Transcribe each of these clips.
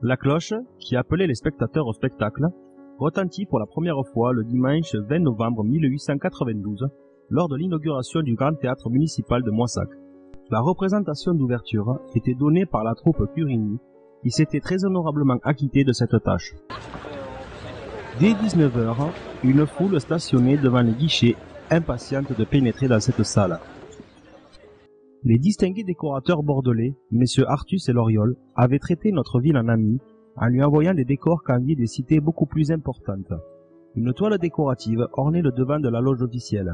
La cloche, qui appelait les spectateurs au spectacle, retentit pour la première fois le dimanche 20 novembre 1892, lors de l'inauguration du Grand Théâtre municipal de Moissac. La représentation d'ouverture était donnée par la troupe Curini, qui s'était très honorablement acquittée de cette tâche. Dès 19 h, une foule stationnait devant les guichets, impatiente de pénétrer dans cette salle. Les distingués décorateurs bordelais, messieurs Artus et Loriol, avaient traité notre ville en amis, en lui envoyant des décors qu'enviaient des cités beaucoup plus importantes. Une toile décorative ornait le devant de la loge officielle.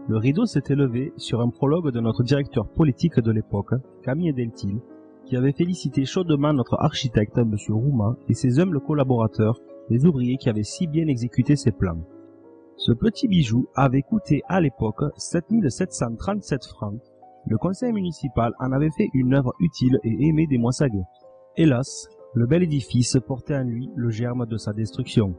Le rideau s'était levé sur un prologue de notre directeur politique de l'époque, Camille Deltil, qui avait félicité chaudement notre architecte, M. Rouman, et ses humbles collaborateurs, les ouvriers qui avaient si bien exécuté ses plans. Ce petit bijou avait coûté à l'époque 7 737 francs. Le conseil municipal en avait fait une œuvre utile et aimée des Moissagais. Hélas, le bel édifice portait en lui le germe de sa destruction.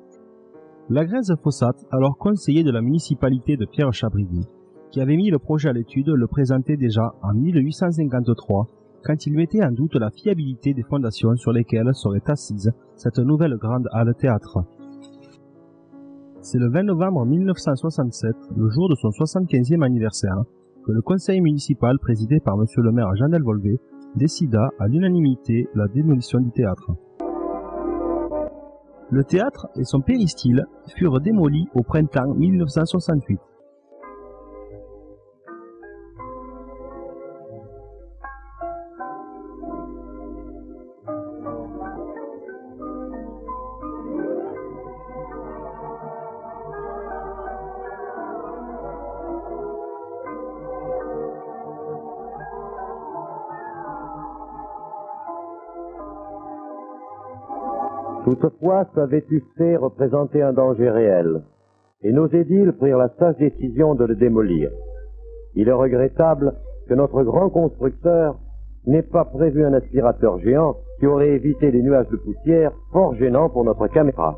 Lagrèze Fossat, alors conseiller de la municipalité de Pierre Chabrivier, qui avait mis le projet à l'étude, le présentait déjà en 1853, quand il mettait en doute la fiabilité des fondations sur lesquelles serait assise cette nouvelle grande halle théâtre. C'est le 20 novembre 1967, le jour de son 75e anniversaire, que le conseil municipal présidé par M. le maire Jean Delvolvé décida à l'unanimité la démolition du théâtre. Le théâtre et son péristyle furent démolis au printemps 1968. Toutefois, sa vétusté représentait un danger réel, et nos édiles prirent la sage décision de le démolir. Il est regrettable que notre grand constructeur n'ait pas prévu un aspirateur géant qui aurait évité les nuages de poussière fort gênants pour notre caméra.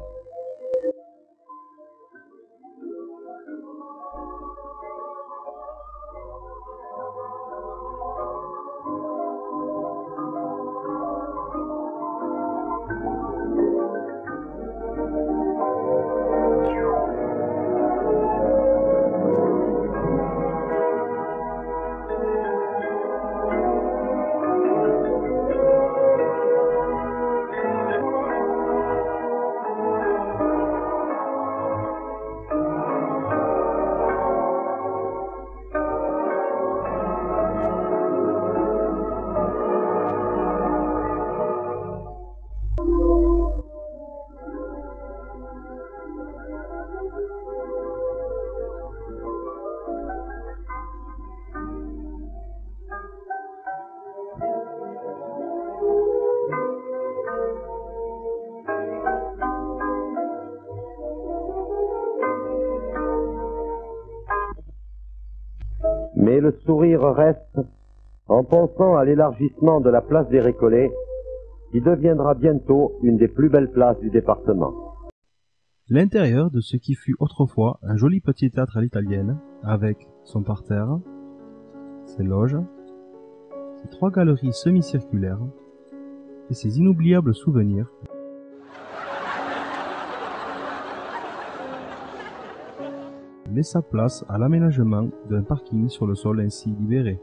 Mais le sourire reste en pensant à l'élargissement de la place des Récollets, qui deviendra bientôt une des plus belles places du département. L'intérieur de ce qui fut autrefois un joli petit théâtre à l'italienne, avec son parterre, ses loges, ses 3 galeries semi-circulaires et ses inoubliables souvenirs, laissa place à l'aménagement d'un parking sur le sol ainsi libéré.